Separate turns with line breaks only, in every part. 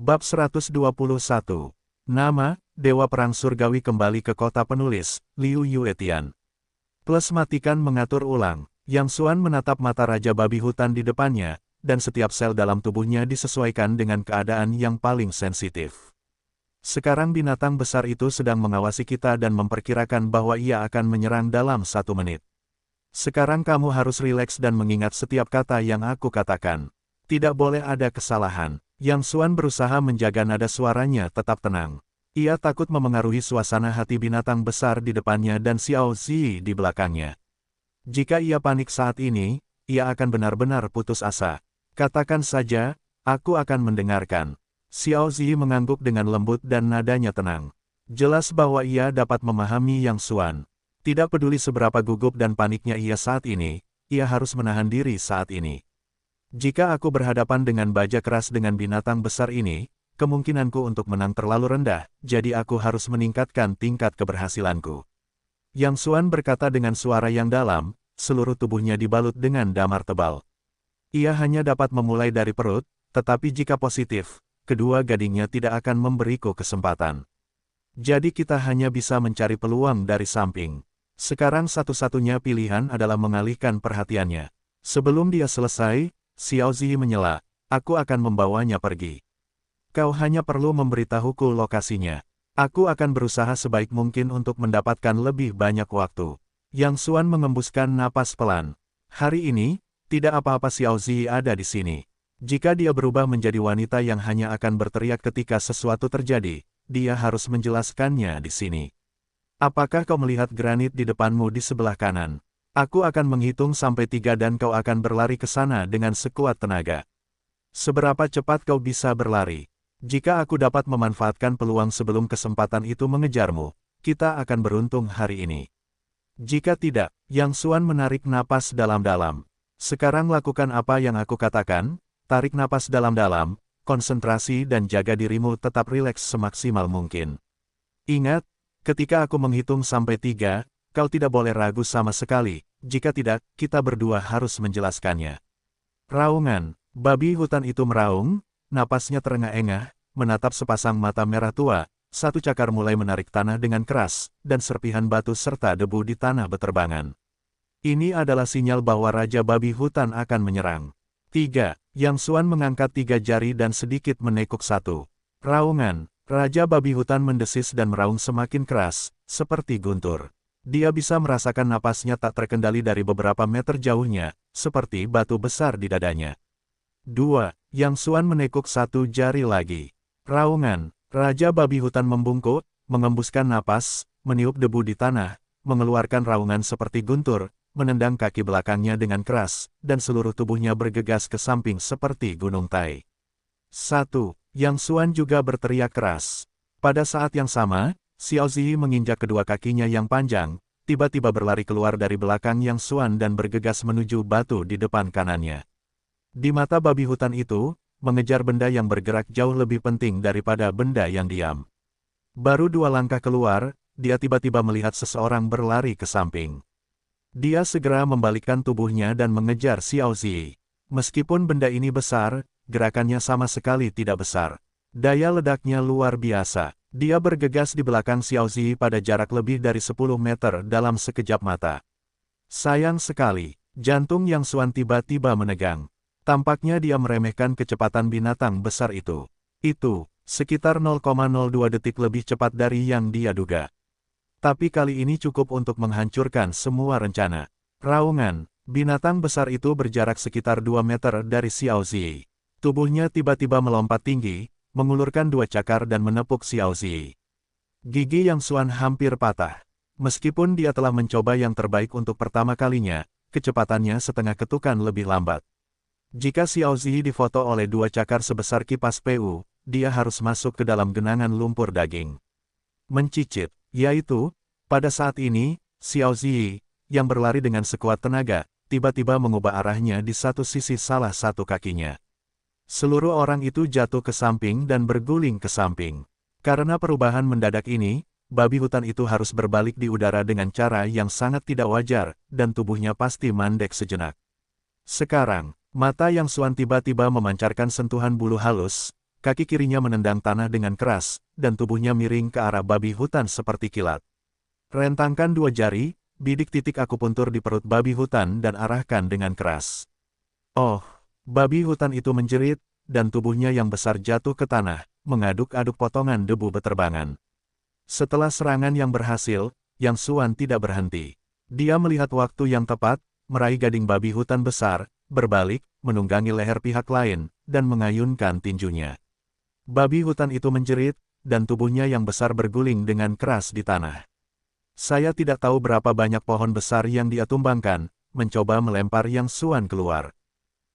Bab 121. Nama, Dewa Perang Surgawi kembali ke kota penulis, Liu Yuetian. Plus matikan mengatur ulang, Yang Xuan menatap mata Raja Babi Hutan di depannya, dan setiap sel dalam tubuhnya disesuaikan dengan keadaan yang paling sensitif. Sekarang binatang besar itu sedang mengawasi kita dan memperkirakan bahwa ia akan menyerang dalam 1 menit. Sekarang kamu harus rileks dan mengingat setiap kata yang aku katakan. Tidak boleh ada kesalahan. Yang Xuan berusaha menjaga nada suaranya tetap tenang. Ia takut memengaruhi suasana hati binatang besar di depannya dan Xiao Zi di belakangnya. Jika ia panik saat ini, ia akan benar-benar putus asa. Katakan saja, aku akan mendengarkan. Xiao Zi mengangguk dengan lembut dan nadanya tenang. Jelas bahwa ia dapat memahami Yang Xuan. Tidak peduli seberapa gugup dan paniknya ia saat ini, ia harus menahan diri saat ini. Jika aku berhadapan dengan baja keras dengan binatang besar ini, kemungkinanku untuk menang terlalu rendah, jadi aku harus meningkatkan tingkat keberhasilanku. Yang Xuan berkata dengan suara yang dalam, seluruh tubuhnya dibalut dengan damar tebal. Ia hanya dapat memulai dari perut, tetapi jika positif, kedua gadingnya tidak akan memberiku kesempatan. Jadi kita hanya bisa mencari peluang dari samping. Sekarang satu-satunya pilihan adalah mengalihkan perhatiannya. Sebelum dia selesai, Xiao Zi menyela, aku akan membawanya pergi. Kau hanya perlu memberitahuku lokasinya. Aku akan berusaha sebaik mungkin untuk mendapatkan lebih banyak waktu. Yang Xuan mengembuskan napas pelan. Hari ini, tidak apa-apa Xiao Zi ada di sini. Jika dia berubah menjadi wanita yang hanya akan berteriak ketika sesuatu terjadi, dia harus menjelaskannya di sini. Apakah kau melihat granit di depanmu di sebelah kanan? Aku akan menghitung sampai 3 dan kau akan berlari ke sana dengan sekuat tenaga. Seberapa cepat kau bisa berlari? Jika aku dapat memanfaatkan peluang sebelum kesempatan itu mengejarmu, kita akan beruntung hari ini. Jika tidak, Yang Xuan menarik napas dalam-dalam. Sekarang lakukan apa yang aku katakan, tarik napas dalam-dalam, konsentrasi dan jaga dirimu tetap rileks semaksimal mungkin. Ingat, ketika aku menghitung sampai 3, kau tidak boleh ragu sama sekali, jika tidak, kita berdua harus menjelaskannya. Raungan, babi hutan itu meraung, napasnya terengah-engah, menatap sepasang mata merah tua, satu cakar mulai menarik tanah dengan keras, dan serpihan batu serta debu di tanah beterbangan. Ini adalah sinyal bahwa Raja Babi Hutan akan menyerang. 3. Yang Xuan mengangkat 3 jari dan sedikit menekuk 1. Raungan, Raja Babi Hutan mendesis dan meraung semakin keras, seperti guntur. Dia bisa merasakan napasnya tak terkendali dari beberapa meter jauhnya, seperti batu besar di dadanya. 2. Yang Xuan menekuk 1 jari lagi. Raungan, Raja Babi Hutan membungkuk, mengembuskan napas, meniup debu di tanah, mengeluarkan raungan seperti guntur, menendang kaki belakangnya dengan keras, dan seluruh tubuhnya bergegas ke samping seperti gunung Tai. 1. Yang Xuan juga berteriak keras. Pada saat yang sama, Xiao Zi menginjak kedua kakinya yang panjang, tiba-tiba berlari keluar dari belakang Yang Xuan dan bergegas menuju batu di depan kanannya. Di mata babi hutan itu, mengejar benda yang bergerak jauh lebih penting daripada benda yang diam. Baru 2 langkah keluar, dia tiba-tiba melihat seseorang berlari ke samping. Dia segera membalikkan tubuhnya dan mengejar Xiao Zi. Meskipun benda ini besar, gerakannya sama sekali tidak besar. Daya ledaknya luar biasa. Dia bergegas di belakang Xiao Zi pada jarak lebih dari 10 meter dalam sekejap mata. Sayang sekali, jantung Yang Xuan tiba-tiba menegang. Tampaknya dia meremehkan kecepatan binatang besar itu. Itu, sekitar 0,02 detik lebih cepat dari yang dia duga. Tapi kali ini cukup untuk menghancurkan semua rencana. Raungan, binatang besar itu berjarak sekitar 2 meter dari Xiao Zi. Tubuhnya tiba-tiba melompat tinggi, mengulurkan 2 cakar dan menepuk Xiao Zi. Gigi Yang Xuan hampir patah. Meskipun dia telah mencoba yang terbaik untuk pertama kalinya, kecepatannya setengah ketukan lebih lambat. Jika Xiao Zi difoto oleh 2 cakar sebesar kipas PU, dia harus masuk ke dalam genangan lumpur daging. Mencicit, yaitu, pada saat ini, Xiao Zi, yang berlari dengan sekuat tenaga, tiba-tiba mengubah arahnya di satu sisi salah satu kakinya. Seluruh orang itu jatuh ke samping dan berguling ke samping. Karena perubahan mendadak ini, babi hutan itu harus berbalik di udara dengan cara yang sangat tidak wajar, dan tubuhnya pasti mandek sejenak. Sekarang, mata Yang Xuan tiba-tiba memancarkan sentuhan bulu halus, kaki kirinya menendang tanah dengan keras, dan tubuhnya miring ke arah babi hutan seperti kilat. Rentangkan 2 jari, bidik titik akupuntur di perut babi hutan dan arahkan dengan keras. Oh, babi hutan itu menjerit, dan tubuhnya yang besar jatuh ke tanah, mengaduk-aduk potongan debu beterbangan. Setelah serangan yang berhasil, Yang Xuan tidak berhenti. Dia melihat waktu yang tepat, meraih gading babi hutan besar, berbalik, menunggangi leher pihak lain, dan mengayunkan tinjunya. Babi hutan itu menjerit, dan tubuhnya yang besar berguling dengan keras di tanah. Saya tidak tahu berapa banyak pohon besar yang dia tumbangkan, mencoba melempar Yang Xuan keluar.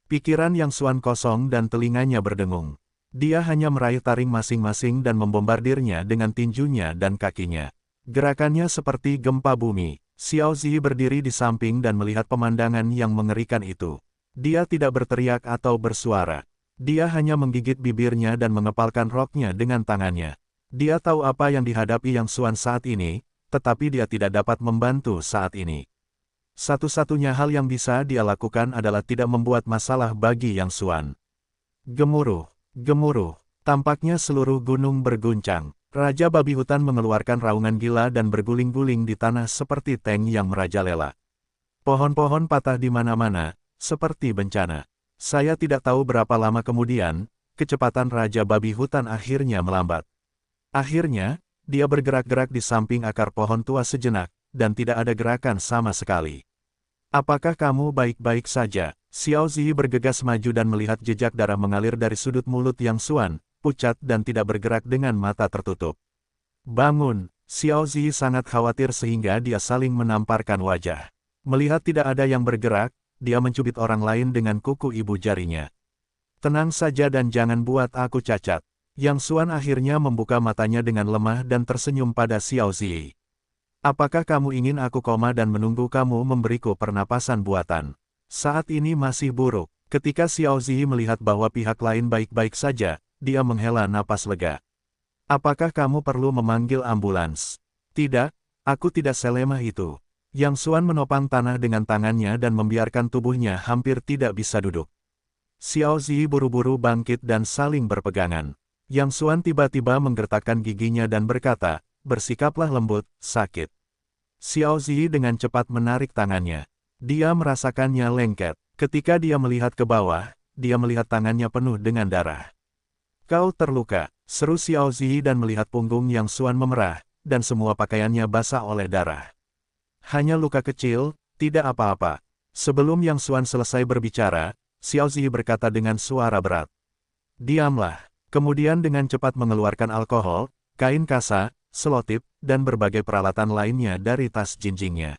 Pikiran Yang Xuan kosong dan telinganya berdengung. Dia hanya meraih taring masing-masing dan membombardirnya dengan tinjunya dan kakinya. Gerakannya seperti gempa bumi. Xiao Zi berdiri di samping dan melihat pemandangan yang mengerikan itu. Dia tidak berteriak atau bersuara. Dia hanya menggigit bibirnya dan mengepalkan roknya dengan tangannya. Dia tahu apa yang dihadapi Yang Xuan saat ini, tetapi dia tidak dapat membantu saat ini. Satu-satunya hal yang bisa dia lakukan adalah tidak membuat masalah bagi Yang Xuan. Gemuruh, gemuruh, tampaknya seluruh gunung berguncang. Raja babi hutan mengeluarkan raungan gila dan berguling-guling di tanah seperti tank yang merajalela. Pohon-pohon patah di mana-mana, seperti bencana. Saya tidak tahu berapa lama kemudian, kecepatan Raja babi hutan akhirnya melambat. Akhirnya, dia bergerak-gerak di samping akar pohon tua sejenak, dan tidak ada gerakan sama sekali. Apakah kamu baik-baik saja? Xiao Zi bergegas maju dan melihat jejak darah mengalir dari sudut mulut Yang Xuan, pucat dan tidak bergerak dengan mata tertutup. Bangun! Xiao Zi sangat khawatir sehingga dia saling menamparkan wajah. Melihat tidak ada yang bergerak, dia mencubit orang lain dengan kuku ibu jarinya. Tenang saja dan jangan buat aku cacat. Yang Xuan akhirnya membuka matanya dengan lemah dan tersenyum pada Xiao Zi. Apakah kamu ingin aku koma dan menunggu kamu memberiku pernapasan buatan? Saat ini masih buruk. Ketika Xiao Zi melihat bahwa pihak lain baik-baik saja, dia menghela napas lega. Apakah kamu perlu memanggil ambulans? Tidak, aku tidak selemah itu. Yang Xuan menopang tanah dengan tangannya dan membiarkan tubuhnya hampir tidak bisa duduk. Xiao Zi buru-buru bangkit dan saling berpegangan. Yang Xuan tiba-tiba menggertakkan giginya dan berkata, bersikaplah lembut, sakit. Xiao Zi dengan cepat menarik tangannya. Dia merasakannya lengket. Ketika dia melihat ke bawah, dia melihat tangannya penuh dengan darah. Kau terluka, seru Xiao Zi dan melihat punggung Yang Xuan memerah, dan semua pakaiannya basah oleh darah. Hanya luka kecil, tidak apa-apa. Sebelum Yang Xuan selesai berbicara, Xiao Zi berkata dengan suara berat. Diamlah. Kemudian dengan cepat mengeluarkan alkohol, kain kasa, selotip, dan berbagai peralatan lainnya dari tas jinjingnya.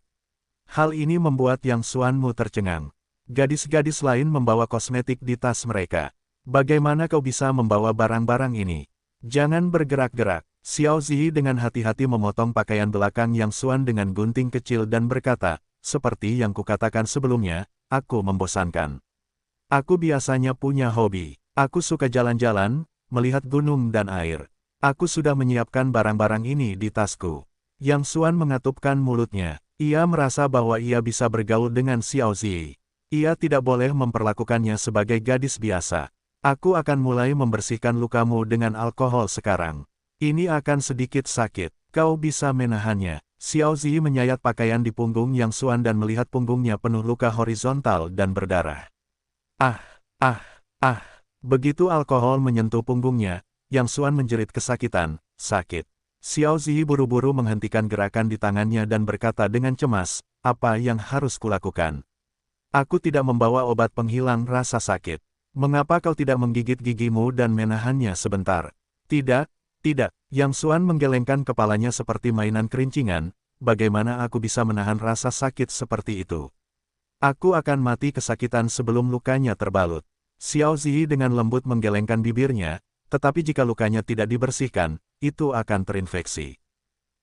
Hal ini membuat Yang Xuanmu tercengang. Gadis-gadis lain membawa kosmetik di tas mereka. Bagaimana kau bisa membawa barang-barang ini? Jangan bergerak-gerak. Xiao Zi dengan hati-hati memotong pakaian belakang Yang Xuan dengan gunting kecil dan berkata, seperti yang kukatakan sebelumnya, aku membosankan. Aku biasanya punya hobi. Aku suka jalan-jalan, melihat gunung dan air. Aku sudah menyiapkan barang-barang ini di tasku. Yang Xuan mengatupkan mulutnya. Ia merasa bahwa ia bisa bergaul dengan Xiao Zi. Ia tidak boleh memperlakukannya sebagai gadis biasa. Aku akan mulai membersihkan lukamu dengan alkohol sekarang. Ini akan sedikit sakit. Kau bisa menahannya. Xiao Zi menyayat pakaian di punggung Yang Xuan dan melihat punggungnya penuh luka horizontal dan berdarah. Ah, ah, ah. Begitu alkohol menyentuh punggungnya, Yang Xuan menjerit kesakitan, sakit. Xiao Zi buru-buru menghentikan gerakan di tangannya dan berkata dengan cemas, apa yang harus kulakukan? Aku tidak membawa obat penghilang rasa sakit. Mengapa kau tidak menggigit gigimu dan menahannya sebentar? Tidak, tidak. Yang Xuan menggelengkan kepalanya seperti mainan kerincingan. Bagaimana aku bisa menahan rasa sakit seperti itu? Aku akan mati kesakitan sebelum lukanya terbalut. Xiao Zi dengan lembut menggelengkan bibirnya, tetapi jika lukanya tidak dibersihkan, itu akan terinfeksi.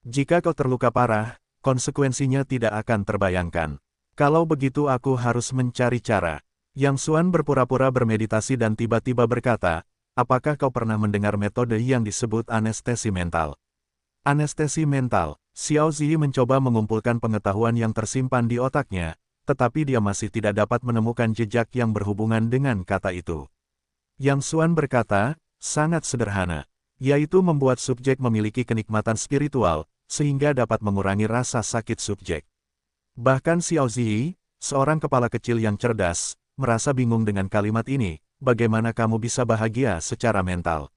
Jika kau terluka parah, konsekuensinya tidak akan terbayangkan. Kalau begitu aku harus mencari cara. Yang Xuan berpura-pura bermeditasi dan tiba-tiba berkata, apakah kau pernah mendengar metode yang disebut anestesi mental? Anestesi mental. Xiao Zi mencoba mengumpulkan pengetahuan yang tersimpan di otaknya, tetapi dia masih tidak dapat menemukan jejak yang berhubungan dengan kata itu. Yang Xuan berkata, sangat sederhana, yaitu membuat subjek memiliki kenikmatan spiritual, sehingga dapat mengurangi rasa sakit subjek. Bahkan Xiao Ziyi, seorang kepala kecil yang cerdas, merasa bingung dengan kalimat ini, bagaimana kamu bisa bahagia secara mental?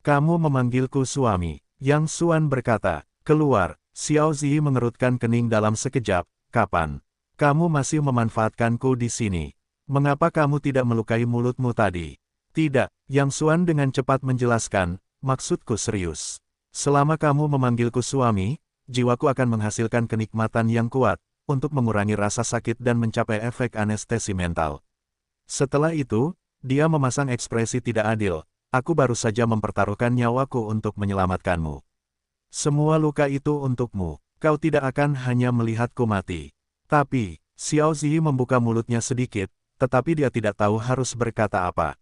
Kamu memanggilku suami, Yang Xuan berkata, keluar. Xiao Ziyi mengerutkan kening dalam sekejap, kapan? Kamu masih memanfaatkanku di sini. Mengapa kamu tidak melukai mulutmu tadi? Tidak, Yang Xuan dengan cepat menjelaskan, maksudku serius. Selama kamu memanggilku suami, jiwaku akan menghasilkan kenikmatan yang kuat, untuk mengurangi rasa sakit dan mencapai efek anestesi mental. Setelah itu, dia memasang ekspresi tidak adil, aku baru saja mempertaruhkan nyawaku untuk menyelamatkanmu. Semua luka itu untukmu, kau tidak akan hanya melihatku mati. Tapi, Xiao Ziyi membuka mulutnya sedikit, tetapi dia tidak tahu harus berkata apa.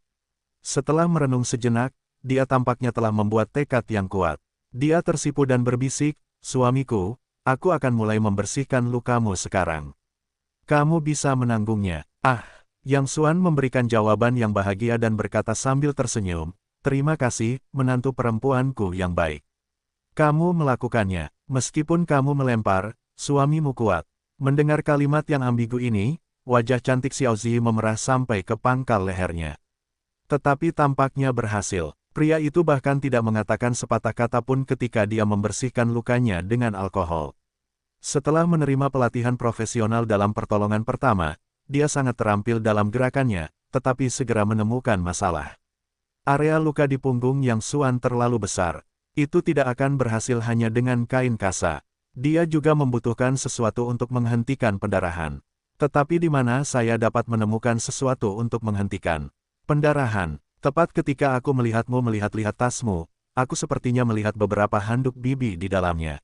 Setelah merenung sejenak, dia tampaknya telah membuat tekad yang kuat. Dia tersipu dan berbisik, suamiku, aku akan mulai membersihkan lukamu sekarang. Kamu bisa menanggungnya. Yang Xuan memberikan jawaban yang bahagia dan berkata sambil tersenyum, terima kasih, menantu perempuanku yang baik. Kamu melakukannya, meskipun kamu melempar, suamimu kuat. Mendengar kalimat yang ambigu ini, wajah cantik Xiao Ziyi memerah sampai ke pangkal lehernya. Tetapi tampaknya berhasil. Pria itu bahkan tidak mengatakan sepatah kata pun ketika dia membersihkan lukanya dengan alkohol. Setelah menerima pelatihan profesional dalam pertolongan pertama, dia sangat terampil dalam gerakannya, tetapi segera menemukan masalah. Area luka di punggung Yang Xuan terlalu besar. Itu tidak akan berhasil hanya dengan kain kasa. Dia juga membutuhkan sesuatu untuk menghentikan pendarahan. Tetapi di mana saya dapat menemukan sesuatu untuk menghentikan pendarahan? Tepat ketika aku melihatmu melihat-lihat tasmu, aku sepertinya melihat beberapa handuk bibi di dalamnya.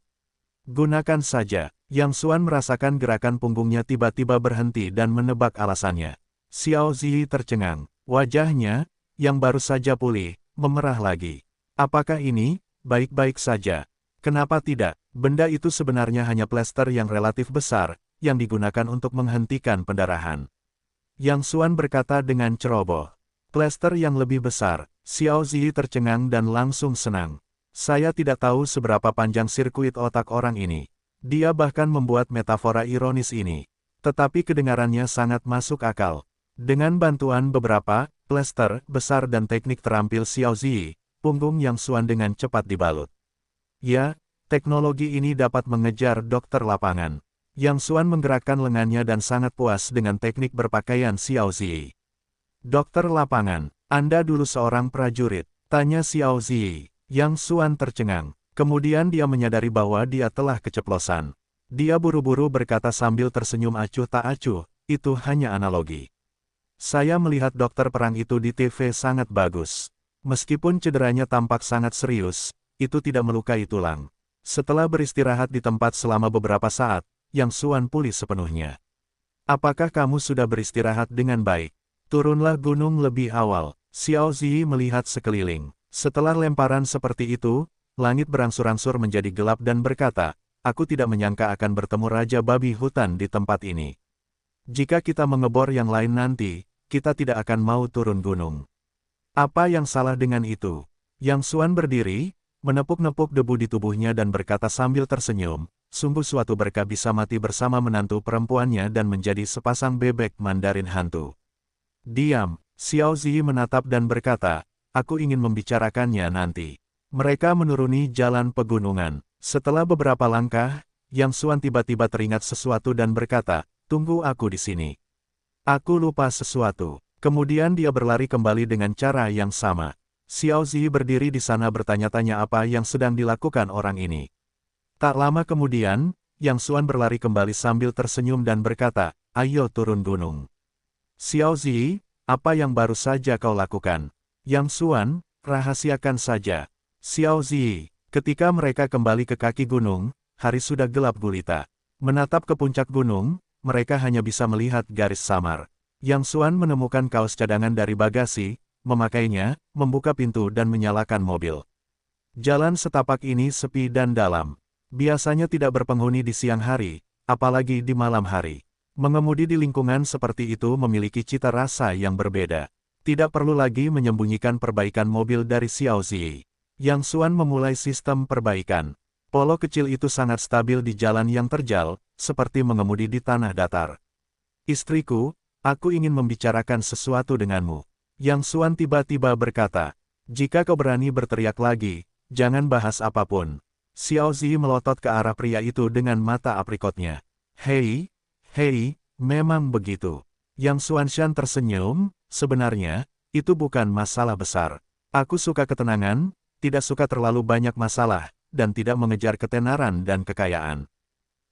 Gunakan saja. Yang Xuan merasakan gerakan punggungnya tiba-tiba berhenti dan menebak alasannya. Xiao Ziyi tercengang. Wajahnya, yang baru saja pulih, memerah lagi. Apakah ini, baik-baik saja? Kenapa tidak? Benda itu sebenarnya hanya plester yang relatif besar, yang digunakan untuk menghentikan pendarahan. Yang Xuan berkata dengan ceroboh. Plester yang lebih besar. Xiao Ziyi tercengang dan langsung senang. Saya tidak tahu seberapa panjang sirkuit otak orang ini. Dia bahkan membuat metafora ironis ini. Tetapi kedengarannya sangat masuk akal. Dengan bantuan beberapa plester besar dan teknik terampil Xiao Ziyi, punggung Yang Xuan dengan cepat dibalut. Ya, teknologi ini dapat mengejar dokter lapangan. Yang Xuan menggerakkan lengannya dan sangat puas dengan teknik berpakaian Xiao Ziyi. Dokter lapangan, Anda dulu seorang prajurit, tanya Xiao Ziyi. Yang Xuan tercengang. Kemudian dia menyadari bahwa dia telah keceplosan. Dia buru-buru berkata sambil tersenyum acuh tak acuh, itu hanya analogi. Saya melihat dokter perang itu di TV sangat bagus. Meskipun cederanya tampak sangat serius, itu tidak melukai tulang. Setelah beristirahat di tempat selama beberapa saat, Yang Xuan pulih sepenuhnya. Apakah kamu sudah beristirahat dengan baik? Turunlah gunung lebih awal. Xiao Ziyi melihat sekeliling. Setelah lemparan seperti itu, langit berangsur-angsur menjadi gelap dan berkata, aku tidak menyangka akan bertemu Raja Babi Hutan di tempat ini. Jika kita mengebor yang lain nanti, kita tidak akan mau turun gunung. Apa yang salah dengan itu? Yang Xuan berdiri, menepuk-nepuk debu di tubuhnya dan berkata sambil tersenyum, sungguh suatu berkah bisa mati bersama menantu perempuannya dan menjadi sepasang bebek Mandarin hantu. Diam, Xiao Ziyi menatap dan berkata, aku ingin membicarakannya nanti. Mereka menuruni jalan pegunungan. Setelah beberapa langkah, Yang Xuan tiba-tiba teringat sesuatu dan berkata, tunggu aku di sini. Aku lupa sesuatu. Kemudian dia berlari kembali dengan cara yang sama. Xiao Ziyi berdiri di sana bertanya-tanya apa yang sedang dilakukan orang ini. Tak lama kemudian, Yang Xuan berlari kembali sambil tersenyum dan berkata, ayo turun gunung. Xiao Ziyi, apa yang baru saja kau lakukan? Yang Xuan, rahasiakan saja. Xiao Ziyi, ketika mereka kembali ke kaki gunung, hari sudah gelap gulita. Menatap ke puncak gunung, mereka hanya bisa melihat garis samar. Yang Xuan menemukan kaos cadangan dari bagasi, memakainya, membuka pintu dan menyalakan mobil. Jalan setapak ini sepi dan dalam. Biasanya tidak berpenghuni di siang hari, apalagi di malam hari. Mengemudi di lingkungan seperti itu memiliki cita rasa yang berbeda. Tidak perlu lagi menyembunyikan perbaikan mobil dari Xiao Zi. Yang Xuan memulai sistem perbaikan. Polo kecil itu sangat stabil di jalan yang terjal, seperti mengemudi di tanah datar. Istriku, aku ingin membicarakan sesuatu denganmu. Yang Xuan tiba-tiba berkata, jika kau berani berteriak lagi, jangan bahas apapun. Xiao Zi melotot ke arah pria itu dengan mata aprikotnya. Hei, memang begitu. Yang Xuanshan tersenyum, sebenarnya, itu bukan masalah besar. Aku suka ketenangan, tidak suka terlalu banyak masalah, dan tidak mengejar ketenaran dan kekayaan.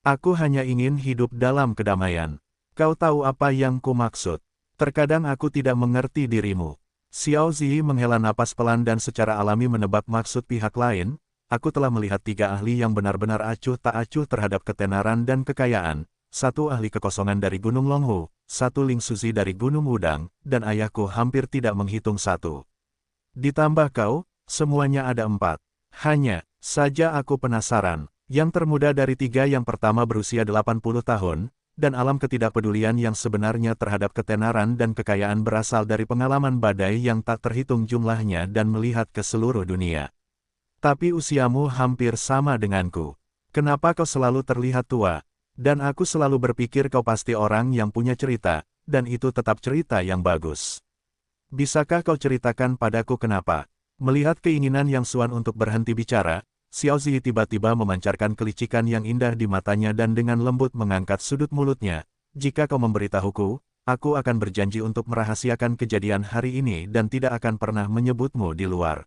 Aku hanya ingin hidup dalam kedamaian. Kau tahu apa yang ku maksud. Terkadang aku tidak mengerti dirimu. Xiao Zi menghela napas pelan dan secara alami menebak maksud pihak lain. Aku telah melihat 3 ahli yang benar-benar acuh tak acuh terhadap ketenaran dan kekayaan. 1 ahli kekosongan dari Gunung Longhu, 1 Ling Suzi dari Gunung Wudang, dan ayahku hampir tidak menghitung 1. Ditambah kau, semuanya ada 4. Hanya saja aku penasaran. Yang termuda dari 3 yang pertama berusia 80 tahun, dan alam ketidakpedulian yang sebenarnya terhadap ketenaran dan kekayaan berasal dari pengalaman badai yang tak terhitung jumlahnya dan melihat ke seluruh dunia. Tapi usiamu hampir sama denganku. Kenapa kau selalu terlihat tua? Dan aku selalu berpikir kau pasti orang yang punya cerita, dan itu tetap cerita yang bagus. Bisakah kau ceritakan padaku kenapa? Melihat keinginan Yang Xuan untuk berhenti bicara, Xiao Zi tiba-tiba memancarkan kelicikan yang indah di matanya dan dengan lembut mengangkat sudut mulutnya. Jika kau memberitahuku, aku akan berjanji untuk merahasiakan kejadian hari ini dan tidak akan pernah menyebutmu di luar.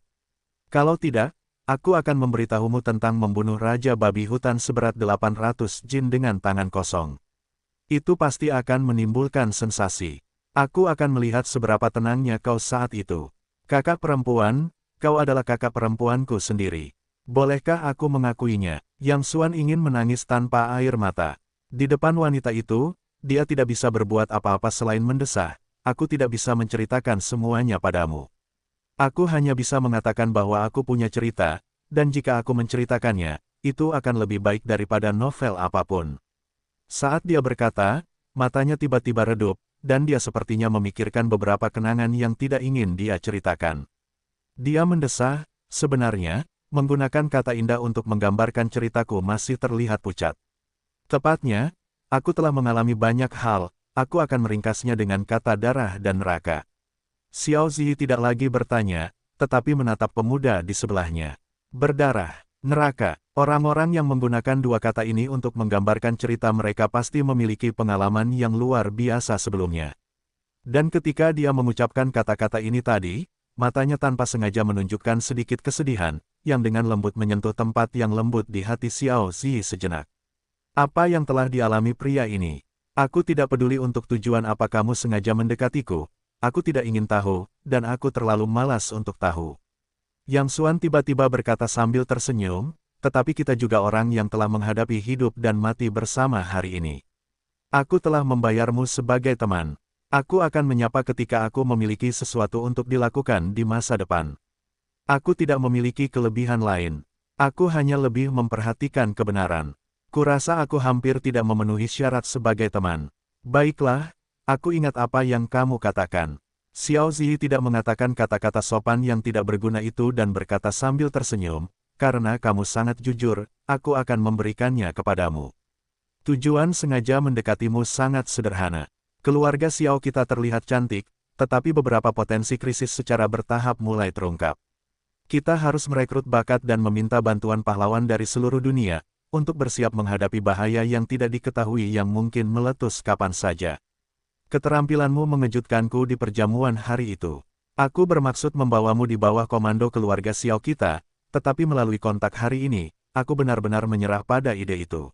Kalau tidak, aku akan memberitahumu tentang membunuh Raja Babi Hutan seberat 800 jin dengan tangan kosong. Itu pasti akan menimbulkan sensasi. Aku akan melihat seberapa tenangnya kau saat itu. Kakak perempuan, kau adalah kakak perempuanku sendiri. Bolehkah aku mengakuinya? Yang Xuan ingin menangis tanpa air mata. Di depan wanita itu, dia tidak bisa berbuat apa-apa selain mendesah. Aku tidak bisa menceritakan semuanya padamu. Aku hanya bisa mengatakan bahwa aku punya cerita, dan jika aku menceritakannya, itu akan lebih baik daripada novel apapun. Saat dia berkata, matanya tiba-tiba redup, dan dia sepertinya memikirkan beberapa kenangan yang tidak ingin dia ceritakan. Dia mendesah, sebenarnya, menggunakan kata indah untuk menggambarkan ceritaku masih terlihat pucat. Tepatnya, aku telah mengalami banyak hal, aku akan meringkasnya dengan kata darah dan neraka. Xiao Zi tidak lagi bertanya, tetapi menatap pemuda di sebelahnya. Berdarah, neraka, orang-orang yang menggunakan 2 kata ini untuk menggambarkan cerita mereka pasti memiliki pengalaman yang luar biasa sebelumnya. Dan ketika dia mengucapkan kata-kata ini tadi, matanya tanpa sengaja menunjukkan sedikit kesedihan, yang dengan lembut menyentuh tempat yang lembut di hati Xiao Zi sejenak. Apa yang telah dialami pria ini? Aku tidak peduli untuk tujuan apa kamu sengaja mendekatiku. Aku tidak ingin tahu, dan aku terlalu malas untuk tahu. Yang Xuan tiba-tiba berkata sambil tersenyum, tetapi kita juga orang yang telah menghadapi hidup dan mati bersama hari ini. Aku telah membayarmu sebagai teman. Aku akan menyapa ketika aku memiliki sesuatu untuk dilakukan di masa depan. Aku tidak memiliki kelebihan lain. Aku hanya lebih memperhatikan kebenaran. Kurasa aku hampir tidak memenuhi syarat sebagai teman. Baiklah. Aku ingat apa yang kamu katakan. Xiao Zi tidak mengatakan kata-kata sopan yang tidak berguna itu dan berkata sambil tersenyum, karena kamu sangat jujur, aku akan memberikannya kepadamu. Tujuan sengaja mendekatimu sangat sederhana. Keluarga Xiao kita terlihat cantik, tetapi beberapa potensi krisis secara bertahap mulai terungkap. Kita harus merekrut bakat dan meminta bantuan pahlawan dari seluruh dunia, untuk bersiap menghadapi bahaya yang tidak diketahui yang mungkin meletus kapan saja. Keterampilanmu mengejutkanku di perjamuan hari itu. Aku bermaksud membawamu di bawah komando keluarga Xiao kita, tetapi melalui kontak hari ini, aku benar-benar menyerah pada ide itu.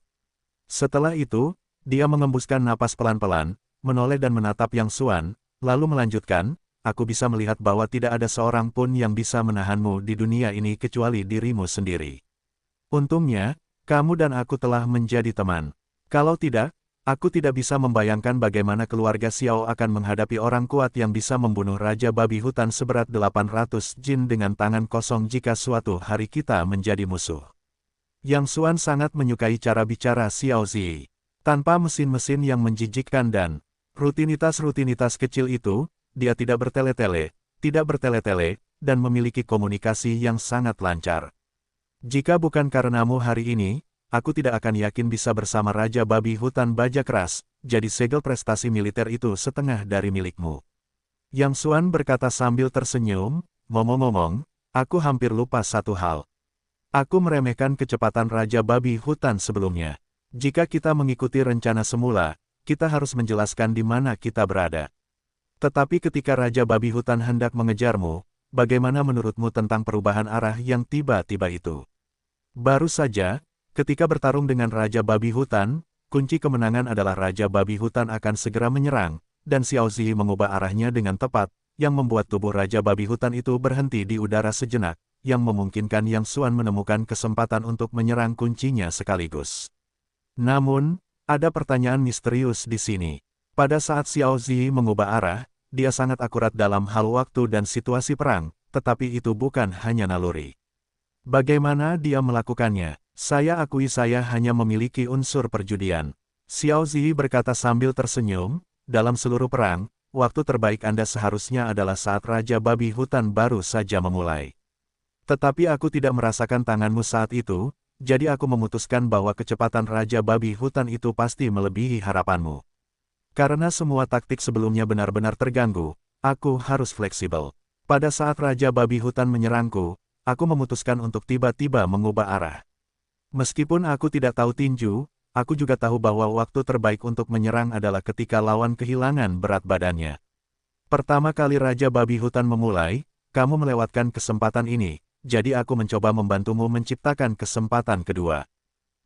Setelah itu, dia mengembuskan napas pelan-pelan, menoleh dan menatap Yang Xuan, lalu melanjutkan, aku bisa melihat bahwa tidak ada seorang pun yang bisa menahanmu di dunia ini kecuali dirimu sendiri. Untungnya, kamu dan aku telah menjadi teman. Kalau tidak, aku tidak bisa membayangkan bagaimana keluarga Xiao akan menghadapi orang kuat yang bisa membunuh Raja Babi Hutan seberat 800 jin dengan tangan kosong jika suatu hari kita menjadi musuh. Yang Xuan sangat menyukai cara bicara Xiao Zi. Tanpa mesin-mesin yang menjijikkan dan rutinitas-rutinitas kecil itu, dia tidak bertele-tele, dan memiliki komunikasi yang sangat lancar. Jika bukan karenamu hari ini, aku tidak akan yakin bisa bersama Raja Babi Hutan Bajak Ras, jadi segel prestasi militer itu setengah dari milikmu. Yang Xuan berkata sambil tersenyum, ngomong-ngomong, aku hampir lupa satu hal. Aku meremehkan kecepatan Raja Babi Hutan sebelumnya. Jika kita mengikuti rencana semula, kita harus menjelaskan di mana kita berada. Tetapi ketika Raja Babi Hutan hendak mengejarmu, bagaimana menurutmu tentang perubahan arah yang tiba-tiba itu? Baru saja, ketika bertarung dengan Raja Babi Hutan, kunci kemenangan adalah Raja Babi Hutan akan segera menyerang, dan Xiao Zi mengubah arahnya dengan tepat, yang membuat tubuh Raja Babi Hutan itu berhenti di udara sejenak, yang memungkinkan Yang Xuan menemukan kesempatan untuk menyerang kuncinya sekaligus. Namun, ada pertanyaan misterius di sini. Pada saat Xiao Zi mengubah arah, dia sangat akurat dalam hal waktu dan situasi perang, tetapi itu bukan hanya naluri. Bagaimana dia melakukannya? Saya akui saya hanya memiliki unsur perjudian. Xiao Zi berkata sambil tersenyum, dalam seluruh perang, waktu terbaik Anda seharusnya adalah saat Raja Babi Hutan baru saja memulai. Tetapi aku tidak merasakan tanganmu saat itu, jadi aku memutuskan bahwa kecepatan Raja Babi Hutan itu pasti melebihi harapanmu. Karena semua taktik sebelumnya benar-benar terganggu, aku harus fleksibel. Pada saat Raja Babi Hutan menyerangku, aku memutuskan untuk tiba-tiba mengubah arah. Meskipun aku tidak tahu tinju, aku juga tahu bahwa waktu terbaik untuk menyerang adalah ketika lawan kehilangan berat badannya. Pertama kali Raja Babi Hutan memulai, kamu melewatkan kesempatan ini, jadi aku mencoba membantumu menciptakan kesempatan kedua.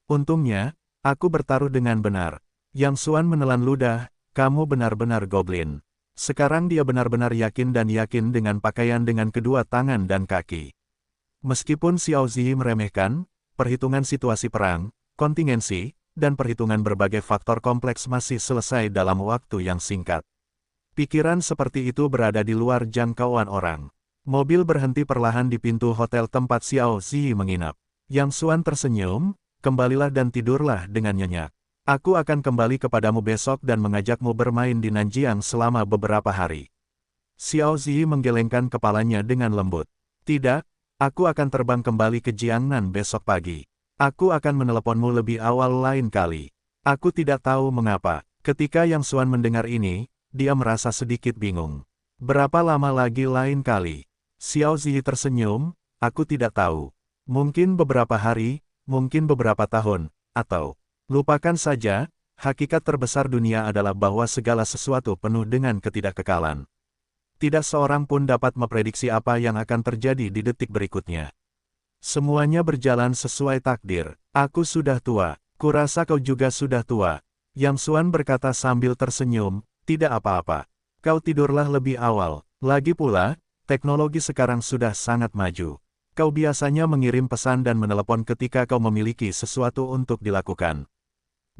Untungnya, aku bertaruh dengan benar. Yang Xuan menelan ludah, kamu benar-benar goblin. Sekarang dia benar-benar yakin dengan pakaian dengan kedua tangan dan kaki. Meskipun Xiao Zi meremehkan, perhitungan situasi perang, kontingensi, dan perhitungan berbagai faktor kompleks masih selesai dalam waktu yang singkat. Pikiran seperti itu berada di luar jangkauan orang. Mobil berhenti perlahan di pintu hotel tempat Xiao Zi menginap. Yang Xuan tersenyum, kembalilah dan tidurlah dengan nyenyak. Aku akan kembali kepadamu besok dan mengajakmu bermain di Nanjiang selama beberapa hari. Xiao Zi menggelengkan kepalanya dengan lembut. Tidak, aku akan terbang kembali ke Jiangnan besok pagi. Aku akan meneleponmu lebih awal lain kali. Aku tidak tahu mengapa. Ketika Yang Xuan mendengar ini, dia merasa sedikit bingung. Berapa lama lagi lain kali? Xiao Zi tersenyum, aku tidak tahu. Mungkin beberapa hari, mungkin beberapa tahun, atau... Lupakan saja, hakikat terbesar dunia adalah bahwa segala sesuatu penuh dengan ketidakkekalan. Tidak seorang pun dapat memprediksi apa yang akan terjadi di detik berikutnya. Semuanya berjalan sesuai takdir. Aku sudah tua, kurasa kau juga sudah tua. Yang Xuan berkata sambil tersenyum, tidak apa-apa. Kau tidurlah lebih awal. Lagi pula, teknologi sekarang sudah sangat maju. Kau biasanya mengirim pesan dan menelepon ketika kau memiliki sesuatu untuk dilakukan.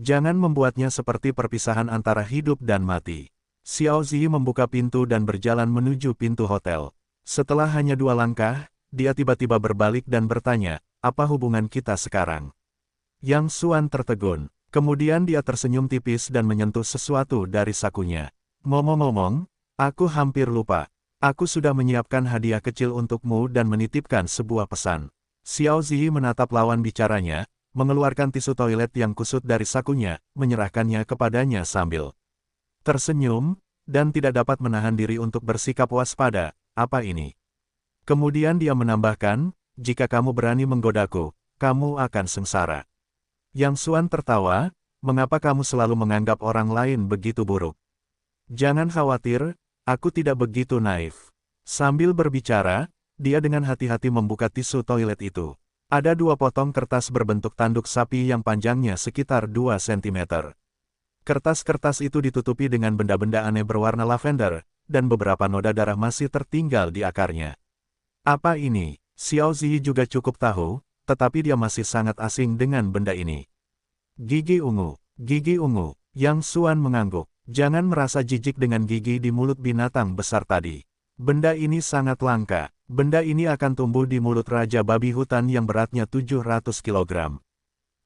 Jangan membuatnya seperti perpisahan antara hidup dan mati. Xiao Zi membuka pintu dan berjalan menuju pintu hotel. Setelah hanya 2 langkah, dia tiba-tiba berbalik dan bertanya, apa hubungan kita sekarang? Yang Xuan tertegun. Kemudian dia tersenyum tipis dan menyentuh sesuatu dari sakunya. Ngomong-ngomong, aku hampir lupa. Aku sudah menyiapkan hadiah kecil untukmu dan menitipkan sebuah pesan. Xiao Zi menatap lawan bicaranya, mengeluarkan tisu toilet yang kusut dari sakunya, menyerahkannya kepadanya sambil tersenyum, dan tidak dapat menahan diri untuk bersikap waspada, apa ini? Kemudian dia menambahkan, jika kamu berani menggodaku, kamu akan sengsara. Yang Xuan tertawa, mengapa kamu selalu menganggap orang lain begitu buruk? Jangan khawatir, aku tidak begitu naif. Sambil berbicara, dia dengan hati-hati membuka tisu toilet itu. Ada 2 potong kertas berbentuk tanduk sapi yang panjangnya sekitar 2 cm. Kertas-kertas itu ditutupi dengan benda-benda aneh berwarna lavender, dan beberapa noda darah masih tertinggal di akarnya. Apa ini? Xiao Zi juga cukup tahu, tetapi dia masih sangat asing dengan benda ini. Gigi ungu. Gigi ungu. Yang Xuan mengangguk. Jangan merasa jijik dengan gigi di mulut binatang besar tadi. Benda ini sangat langka. Benda ini akan tumbuh di mulut Raja Babi Hutan yang beratnya 700 kg.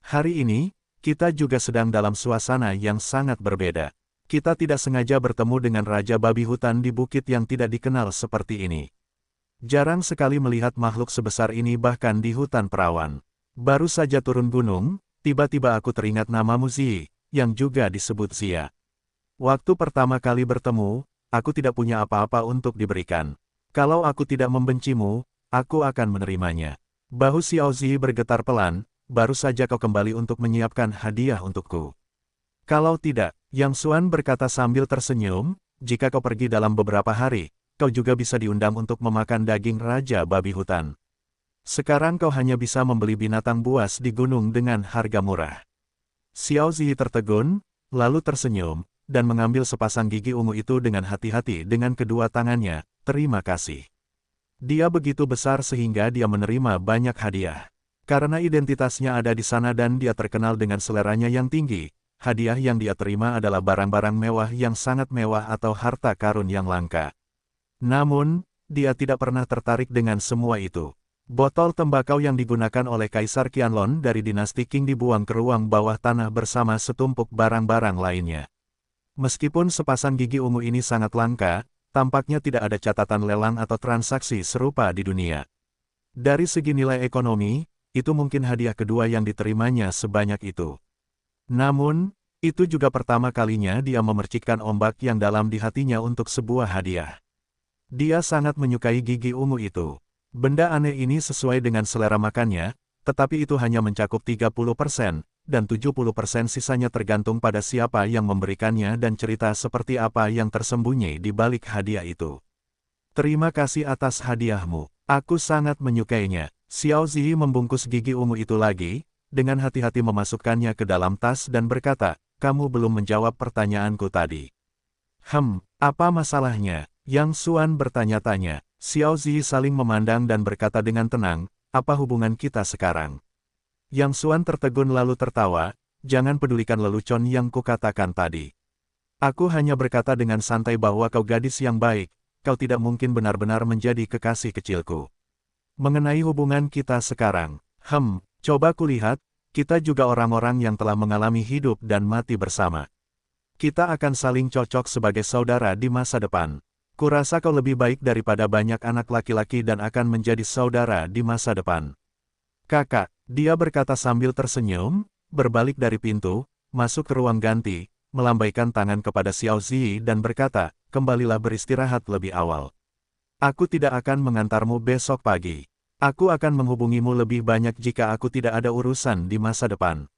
Hari ini, kita juga sedang dalam suasana yang sangat berbeda. Kita tidak sengaja bertemu dengan Raja Babi Hutan di bukit yang tidak dikenal seperti ini. Jarang sekali melihat makhluk sebesar ini bahkan di hutan perawan. Baru saja turun gunung, tiba-tiba aku teringat namamu Zi, yang juga disebut Zia. Waktu pertama kali bertemu, aku tidak punya apa-apa untuk diberikan. Kalau aku tidak membencimu, aku akan menerimanya. Bahu Xiao Zi bergetar pelan, baru saja kau kembali untuk menyiapkan hadiah untukku. Kalau tidak, Yang Xuan berkata sambil tersenyum, jika kau pergi dalam beberapa hari, kau juga bisa diundang untuk memakan daging Raja Babi Hutan. Sekarang kau hanya bisa membeli binatang buas di gunung dengan harga murah. Xiao Zi tertegun, lalu tersenyum, dan mengambil sepasang gigi ungu itu dengan hati-hati dengan kedua tangannya. Terima kasih. Dia begitu besar sehingga dia menerima banyak hadiah. Karena identitasnya ada di sana dan dia terkenal dengan seleranya yang tinggi, hadiah yang dia terima adalah barang-barang mewah yang sangat mewah atau harta karun yang langka. Namun, dia tidak pernah tertarik dengan semua itu. Botol tembakau yang digunakan oleh Kaisar Qianlong dari dinasti Qing dibuang ke ruang bawah tanah bersama setumpuk barang-barang lainnya. Meskipun sepasang gigi ungu ini sangat langka, tampaknya tidak ada catatan lelang atau transaksi serupa di dunia. Dari segi nilai ekonomi, itu mungkin hadiah kedua yang diterimanya sebanyak itu. Namun, itu juga pertama kalinya dia memercikkan ombak yang dalam di hatinya untuk sebuah hadiah. Dia sangat menyukai gigi ungu itu. Benda aneh ini sesuai dengan selera makannya, tetapi itu hanya mencakup 30%, dan 70% sisanya tergantung pada siapa yang memberikannya dan cerita seperti apa yang tersembunyi di balik hadiah itu. Terima kasih atas hadiahmu. Aku sangat menyukainya. Xiao Zi membungkus gigi ungu itu lagi, dengan hati-hati memasukkannya ke dalam tas dan berkata, kamu belum menjawab pertanyaanku tadi. Apa masalahnya? Yang Xuan bertanya-tanya. Xiao Zi saling memandang dan berkata dengan tenang, apa hubungan kita sekarang? Yang Xuan tertegun lalu tertawa, jangan pedulikan lelucon yang kukatakan tadi. Aku hanya berkata dengan santai bahwa kau gadis yang baik, kau tidak mungkin benar-benar menjadi kekasih kecilku. Mengenai hubungan kita sekarang, coba kulihat, kita juga orang-orang yang telah mengalami hidup dan mati bersama. Kita akan saling cocok sebagai saudara di masa depan. Kurasa kau lebih baik daripada banyak anak laki-laki dan akan menjadi saudara di masa depan. Kakak, dia berkata sambil tersenyum, berbalik dari pintu, masuk ke ruang ganti, melambaikan tangan kepada Xiao Zi dan berkata, kembalilah beristirahat lebih awal. Aku tidak akan mengantarmu besok pagi. Aku akan menghubungimu lebih banyak jika aku tidak ada urusan di masa depan.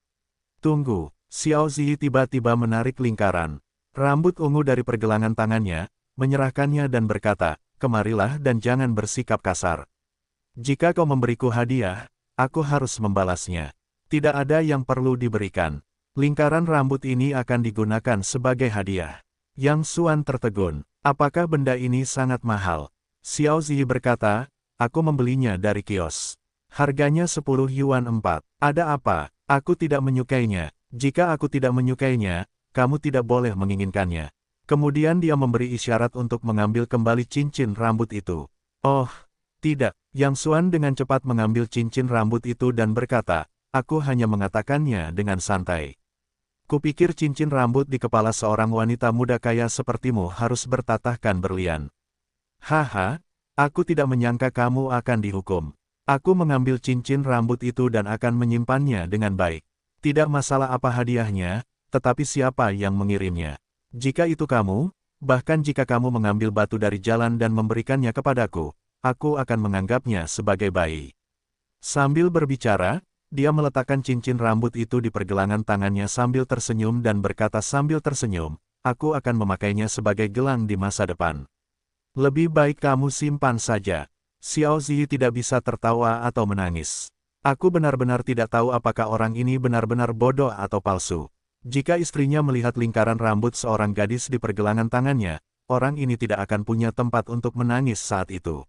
Tunggu, Xiao Zi tiba-tiba menarik lingkaran rambut ungu dari pergelangan tangannya, menyerahkannya dan berkata, kemarilah dan jangan bersikap kasar. Jika kau memberiku hadiah, aku harus membalasnya. Tidak ada yang perlu diberikan. Lingkaran rambut ini akan digunakan sebagai hadiah. Yang Xuan tertegun. Apakah benda ini sangat mahal? Xiao Zi berkata, aku membelinya dari kios. Harganya 10 yuan 4. Ada apa? Aku tidak menyukainya. Jika aku tidak menyukainya, kamu tidak boleh menginginkannya. Kemudian dia memberi isyarat untuk mengambil kembali cincin rambut itu. Oh, tidak. Yang Xuan dengan cepat mengambil cincin rambut itu dan berkata, aku hanya mengatakannya dengan santai. Kupikir cincin rambut di kepala seorang wanita muda kaya sepertimu harus bertatahkan berlian. Haha, aku tidak menyangka kamu akan dihukum. Aku mengambil cincin rambut itu dan akan menyimpannya dengan baik. Tidak masalah apa hadiahnya, tetapi siapa yang mengirimnya. Jika itu kamu, bahkan jika kamu mengambil batu dari jalan dan memberikannya kepadaku, aku akan menganggapnya sebagai bayi. Sambil berbicara, dia meletakkan cincin rambut itu di pergelangan tangannya sambil tersenyum dan berkata sambil tersenyum, aku akan memakainya sebagai gelang di masa depan. Lebih baik kamu simpan saja. Xiao Zi tidak bisa tertawa atau menangis. Aku benar-benar tidak tahu apakah orang ini benar-benar bodoh atau palsu. Jika istrinya melihat lingkaran rambut seorang gadis di pergelangan tangannya, orang ini tidak akan punya tempat untuk menangis saat itu.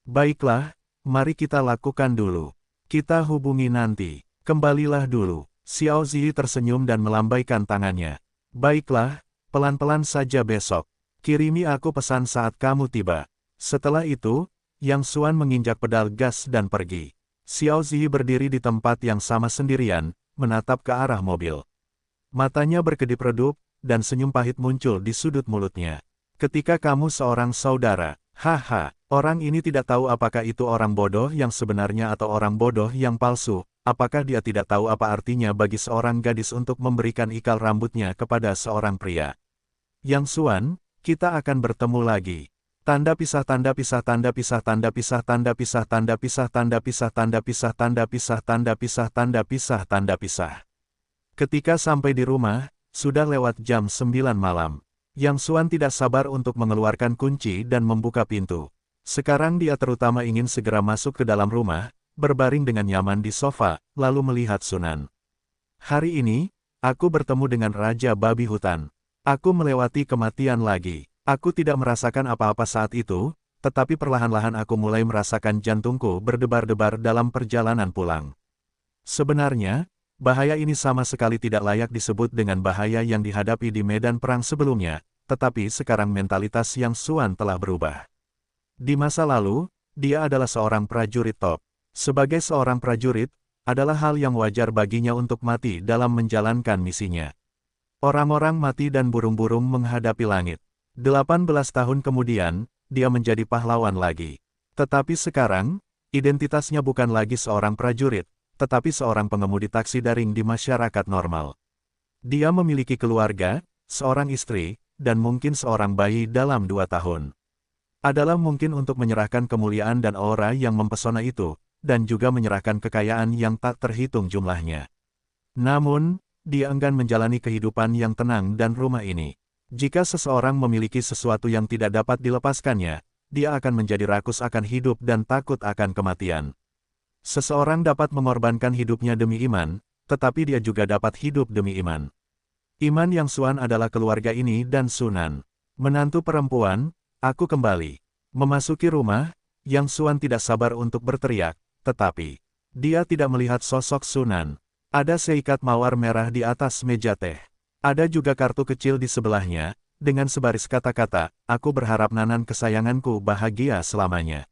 Baiklah, mari kita lakukan dulu. Kita hubungi nanti. Kembalilah dulu. Xiao Zi tersenyum dan melambaikan tangannya. Baiklah, pelan-pelan saja besok. Kirimi aku pesan saat kamu tiba. Setelah itu, Yang Xuan menginjak pedal gas dan pergi. Xiao Zi berdiri di tempat yang sama sendirian, menatap ke arah mobil. Matanya berkedip-redup, dan senyum pahit muncul di sudut mulutnya. Ketika kamu seorang saudara, haha, orang ini tidak tahu apakah itu orang bodoh yang sebenarnya atau orang bodoh yang palsu. Apakah dia tidak tahu apa artinya bagi seorang gadis untuk memberikan ikal rambutnya kepada seorang pria? Yang Xuan, kita akan bertemu lagi. Tanda pisah tanda pisah tanda pisah tanda pisah tanda pisah tanda pisah tanda pisah tanda pisah tanda pisah tanda pisah tanda pisah tanda pisah. Ketika sampai di rumah, sudah lewat jam 9 malam. Yang Xuan tidak sabar untuk mengeluarkan kunci dan membuka pintu. Sekarang dia terutama ingin segera masuk ke dalam rumah, berbaring dengan nyaman di sofa, lalu melihat Sunan. Hari ini, aku bertemu dengan Raja Babi Hutan. Aku melewati kematian lagi. Aku tidak merasakan apa-apa saat itu, tetapi perlahan-lahan aku mulai merasakan jantungku berdebar-debar dalam perjalanan pulang. Sebenarnya, bahaya ini sama sekali tidak layak disebut dengan bahaya yang dihadapi di medan perang sebelumnya, tetapi sekarang mentalitas Yang Xuan telah berubah. Di masa lalu, dia adalah seorang prajurit top. Sebagai seorang prajurit, adalah hal yang wajar baginya untuk mati dalam menjalankan misinya. Orang-orang mati dan burung-burung menghadapi langit. 18 tahun kemudian, dia menjadi pahlawan lagi. Tetapi sekarang, identitasnya bukan lagi seorang prajurit, tetapi seorang pengemudi taksi daring di masyarakat normal. Dia memiliki keluarga, seorang istri, dan mungkin seorang bayi dalam 2 tahun. Adalah mungkin untuk menyerahkan kemuliaan dan aura yang mempesona itu, dan juga menyerahkan kekayaan yang tak terhitung jumlahnya. Namun, dia enggan menjalani kehidupan yang tenang dan rumah ini. Jika seseorang memiliki sesuatu yang tidak dapat dilepaskannya, dia akan menjadi rakus akan hidup dan takut akan kematian. Seseorang dapat mengorbankan hidupnya demi iman, tetapi dia juga dapat hidup demi iman. Iman Yang Xuan adalah keluarga ini dan Sunan. Menantu perempuan, aku kembali. Memasuki rumah, Yang Xuan tidak sabar untuk berteriak, tetapi dia tidak melihat sosok Sunan. Ada seikat mawar merah di atas meja teh. Ada juga kartu kecil di sebelahnya, dengan sebaris kata-kata, aku berharap Nanan kesayanganku bahagia selamanya.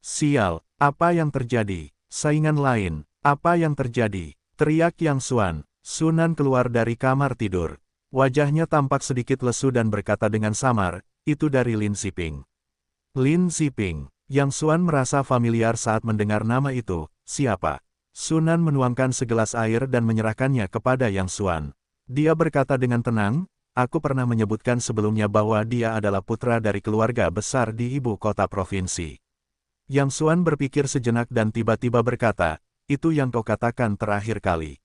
Sial, apa yang terjadi? Saingan lain, apa yang terjadi? Teriak Yang Xuan. Sunan keluar dari kamar tidur. Wajahnya tampak sedikit lesu dan berkata dengan samar, itu dari Lin Ziping. Lin Ziping. Yang Xuan merasa familiar saat mendengar nama itu. Siapa? Sunan menuangkan segelas air dan menyerahkannya kepada Yang Xuan. Dia berkata dengan tenang, aku pernah menyebutkan sebelumnya bahwa dia adalah putra dari keluarga besar di ibu kota provinsi. Yang Xuan berpikir sejenak dan tiba-tiba berkata, itu yang kau katakan terakhir kali.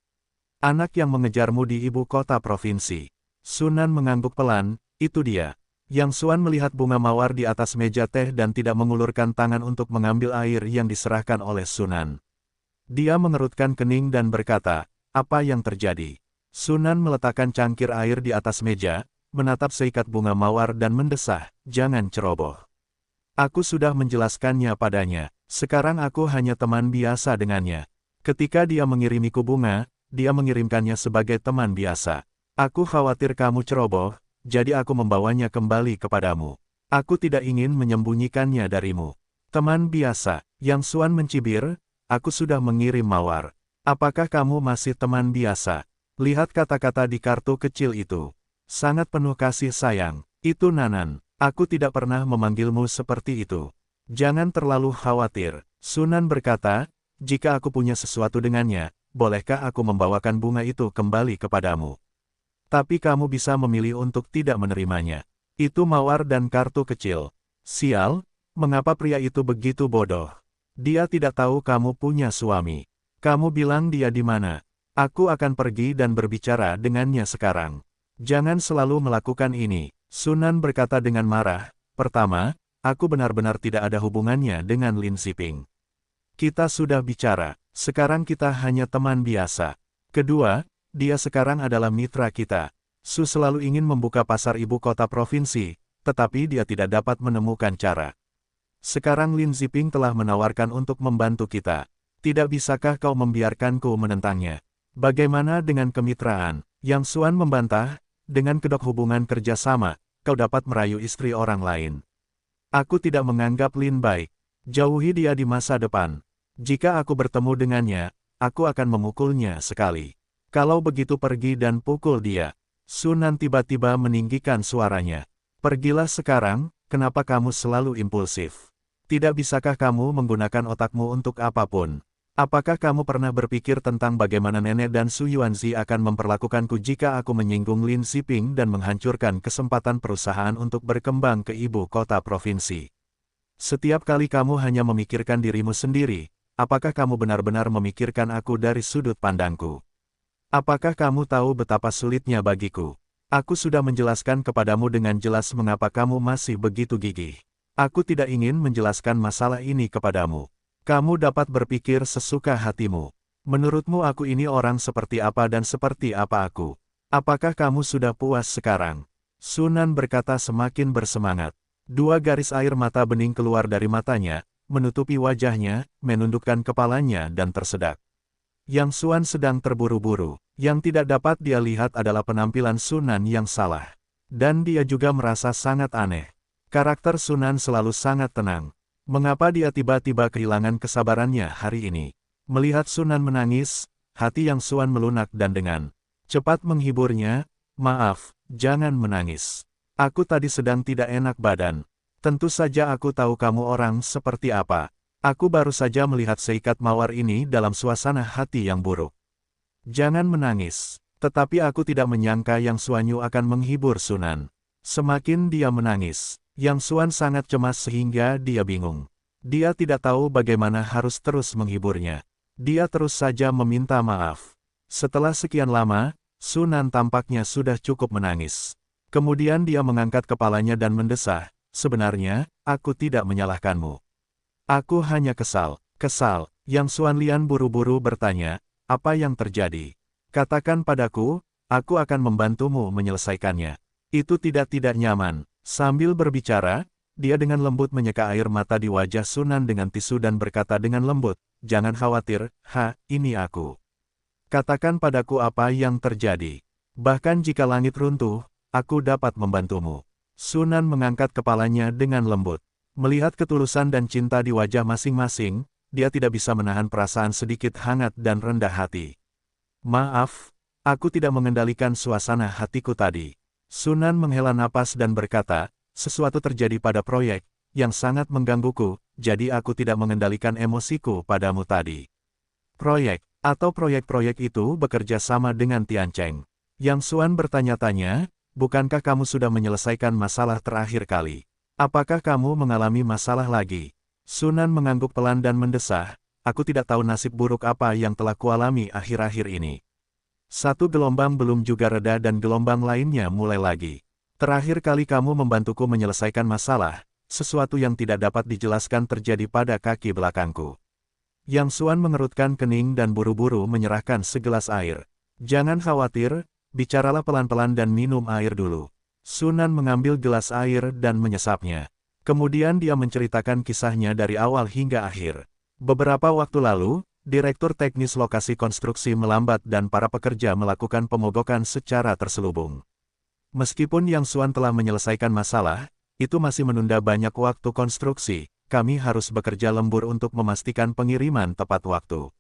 Anak yang mengejarmu di ibu kota provinsi. Sunan mengangguk pelan, itu dia. Yang Xuan melihat bunga mawar di atas meja teh dan tidak mengulurkan tangan untuk mengambil air yang diserahkan oleh Sunan. Dia mengerutkan kening dan berkata, apa yang terjadi? Sunan meletakkan cangkir air di atas meja, menatap seikat bunga mawar dan mendesah, jangan ceroboh. Aku sudah menjelaskannya padanya, sekarang aku hanya teman biasa dengannya. Ketika dia mengirimiku bunga, dia mengirimkannya sebagai teman biasa. Aku khawatir kamu ceroboh, jadi aku membawanya kembali kepadamu. Aku tidak ingin menyembunyikannya darimu. Teman biasa, Yang Xuan mencibir, aku sudah mengirim mawar. Apakah kamu masih teman biasa? Lihat kata-kata di kartu kecil itu. Sangat penuh kasih sayang. Itu Nanan. Aku tidak pernah memanggilmu seperti itu. Jangan terlalu khawatir. Sunan berkata, jika aku punya sesuatu dengannya, bolehkah aku membawakan bunga itu kembali kepadamu? Tapi kamu bisa memilih untuk tidak menerimanya. Itu mawar dan kartu kecil. Sial, mengapa pria itu begitu bodoh? Dia tidak tahu kamu punya suami. Kamu bilang dia di mana? Aku akan pergi dan berbicara dengannya sekarang. Jangan selalu melakukan ini. Sunan berkata dengan marah, pertama, aku benar-benar tidak ada hubungannya dengan Lin Ziping. Kita sudah bicara, sekarang kita hanya teman biasa. Kedua, dia sekarang adalah mitra kita. Su selalu ingin membuka pasar ibu kota provinsi, tetapi dia tidak dapat menemukan cara. Sekarang Lin Ziping telah menawarkan untuk membantu kita. Tidak bisakah kau membiarkanku menentangnya? Bagaimana dengan kemitraan? Yang Xuan membantah, dengan kedok hubungan kerjasama, kau dapat merayu istri orang lain. Aku tidak menganggap Lin baik. Jauhi dia di masa depan. Jika aku bertemu dengannya, aku akan memukulnya sekali. Kalau begitu pergi dan pukul dia. Sunan tiba-tiba meninggikan suaranya. Pergilah sekarang, kenapa kamu selalu impulsif? Tidak bisakah kamu menggunakan otakmu untuk apapun? Apakah kamu pernah berpikir tentang bagaimana nenek dan Su Yuanzi akan memperlakukanku jika aku menyinggung Lin Xiping dan menghancurkan kesempatan perusahaan untuk berkembang ke ibu kota provinsi? Setiap kali kamu hanya memikirkan dirimu sendiri, apakah kamu benar-benar memikirkan aku dari sudut pandangku? Apakah kamu tahu betapa sulitnya bagiku? Aku sudah menjelaskan kepadamu dengan jelas mengapa kamu masih begitu gigih. Aku tidak ingin menjelaskan masalah ini kepadamu. Kamu dapat berpikir sesuka hatimu. Menurutmu aku ini orang seperti apa dan seperti apa aku? Apakah kamu sudah puas sekarang? Sunan berkata semakin bersemangat. Dua garis air mata bening keluar dari matanya, menutupi wajahnya, menundukkan kepalanya dan tersedak. Yang Xuan sedang terburu-buru. Yang tidak dapat dia lihat adalah penampilan Sunan yang salah. Dan dia juga merasa sangat aneh. Karakter Sunan selalu sangat tenang. Mengapa dia tiba-tiba kehilangan kesabarannya hari ini? Melihat Sunan menangis, hati yang Xuan melunak dan dengan cepat menghiburnya, "Maaf, jangan menangis. Aku tadi sedang tidak enak badan. Tentu saja aku tahu kamu orang seperti apa. Aku baru saja melihat seikat mawar ini dalam suasana hati yang buruk. Jangan menangis." Tetapi aku tidak menyangka Yang Xuanyu akan menghibur Sunan. Semakin dia menangis, Yang Xuan sangat cemas sehingga dia bingung. Dia tidak tahu bagaimana harus terus menghiburnya. Dia terus saja meminta maaf. Setelah sekian lama, Sunan tampaknya sudah cukup menangis. Kemudian dia mengangkat kepalanya dan mendesah, "Sebenarnya, aku tidak menyalahkanmu. Aku hanya kesal." "Kesal?" Yang Xuan Lian buru-buru bertanya, "Apa yang terjadi? Katakan padaku, aku akan membantumu menyelesaikannya." Itu tidak nyaman. Sambil berbicara, dia dengan lembut menyeka air mata di wajah Sunan dengan tisu dan berkata dengan lembut, "Jangan khawatir, ini aku. Katakan padaku apa yang terjadi. Bahkan jika langit runtuh, aku dapat membantumu." Sunan mengangkat kepalanya dengan lembut. Melihat ketulusan dan cinta di wajah masing-masing, dia tidak bisa menahan perasaan sedikit hangat dan rendah hati. "Maaf, aku tidak mengendalikan suasana hatiku tadi." Sunan menghela napas dan berkata, "Sesuatu terjadi pada proyek, yang sangat menggangguku, jadi aku tidak mengendalikan emosiku padamu tadi." "Proyek, atau proyek-proyek itu bekerja sama dengan Tian Cheng?" Yang Xuan bertanya-tanya, "Bukankah kamu sudah menyelesaikan masalah terakhir kali? Apakah kamu mengalami masalah lagi?" Sunan mengangguk pelan dan mendesah, "Aku tidak tahu nasib buruk apa yang telah kualami akhir-akhir ini. Satu gelombang belum juga reda dan gelombang lainnya mulai lagi. Terakhir kali kamu membantuku menyelesaikan masalah, sesuatu yang tidak dapat dijelaskan terjadi pada kaki belakangku." Yang Xuan mengerutkan kening dan buru-buru menyerahkan segelas air. "Jangan khawatir, bicaralah pelan-pelan dan minum air dulu." Sunan mengambil gelas air dan menyesapnya. Kemudian dia menceritakan kisahnya dari awal hingga akhir. Beberapa waktu lalu, Direktur Teknis Lokasi Konstruksi melambat dan para pekerja melakukan pemogokan secara terselubung. Meskipun Yang Xuan telah menyelesaikan masalah, itu masih menunda banyak waktu konstruksi. Kami harus bekerja lembur untuk memastikan pengiriman tepat waktu.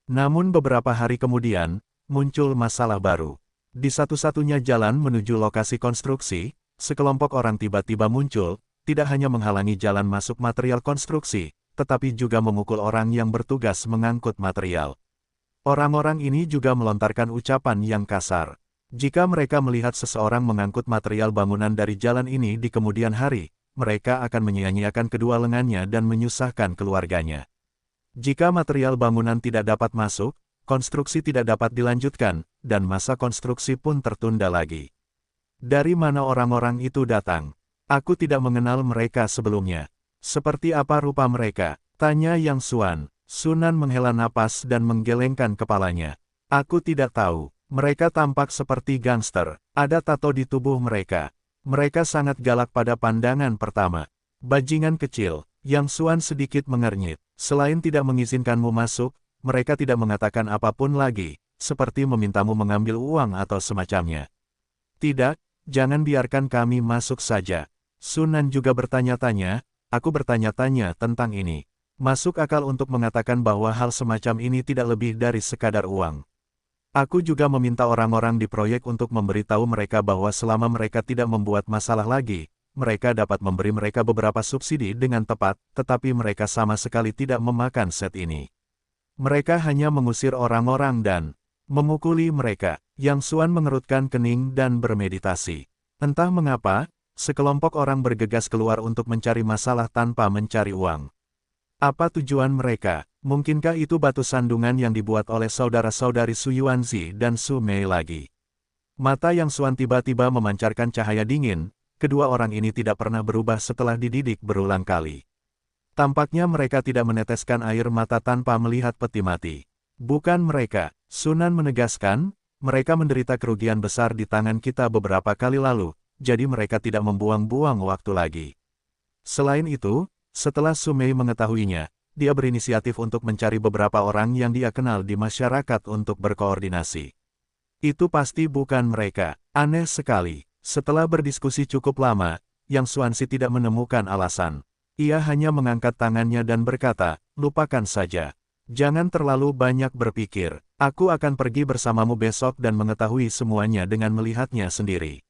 Namun beberapa hari kemudian, muncul masalah baru. Di satu-satunya jalan menuju lokasi konstruksi, sekelompok orang tiba-tiba muncul, tidak hanya menghalangi jalan masuk material konstruksi, tetapi juga memukul orang yang bertugas mengangkut material. Orang-orang ini juga melontarkan ucapan yang kasar. Jika mereka melihat seseorang mengangkut material bangunan dari jalan ini di kemudian hari, mereka akan menyia-nyiakan kedua lengannya dan menyusahkan keluarganya. Jika material bangunan tidak dapat masuk, konstruksi tidak dapat dilanjutkan, dan masa konstruksi pun tertunda lagi. Dari mana orang-orang itu datang? Aku tidak mengenal mereka sebelumnya. Seperti apa rupa mereka? Tanya Yang Xuan. Sunan menghela napas dan menggelengkan kepalanya. Aku tidak tahu. Mereka tampak seperti gangster. Ada tato di tubuh mereka. Mereka sangat galak pada pandangan pertama. Bajingan kecil. Yang Xuan sedikit mengernyit. Selain tidak mengizinkanmu masuk, mereka tidak mengatakan apapun lagi, seperti memintamu mengambil uang atau semacamnya. Tidak, jangan biarkan kami masuk saja. Sunan juga bertanya-tanya, aku bertanya-tanya tentang ini. Masuk akal untuk mengatakan bahwa hal semacam ini tidak lebih dari sekadar uang. Aku juga meminta orang-orang di proyek untuk memberitahu mereka bahwa selama mereka tidak membuat masalah lagi, mereka dapat memberi mereka beberapa subsidi dengan tepat, tetapi mereka sama sekali tidak memakan set ini. Mereka hanya mengusir orang-orang dan memukuli mereka. Yang Xuan mengerutkan kening dan bermeditasi. Entah mengapa, sekelompok orang bergegas keluar untuk mencari masalah tanpa mencari uang. Apa tujuan mereka? Mungkinkah itu batu sandungan yang dibuat oleh saudara-saudari Su Yuanzi dan Su Mei lagi? Mata Yang Xuan tiba-tiba memancarkan cahaya dingin, kedua orang ini tidak pernah berubah setelah dididik berulang kali. Tampaknya mereka tidak meneteskan air mata tanpa melihat peti mati. Bukan mereka, Sunan menegaskan, mereka menderita kerugian besar di tangan kita beberapa kali lalu, jadi mereka tidak membuang-buang waktu lagi. Selain itu, setelah Su Mei mengetahuinya, dia berinisiatif untuk mencari beberapa orang yang dia kenal di masyarakat untuk berkoordinasi. Itu pasti bukan mereka. Aneh sekali. Setelah berdiskusi cukup lama, Yang Xuanzi tidak menemukan alasan. Ia hanya mengangkat tangannya dan berkata, lupakan saja. Jangan terlalu banyak berpikir. Aku akan pergi bersamamu besok dan mengetahui semuanya dengan melihatnya sendiri.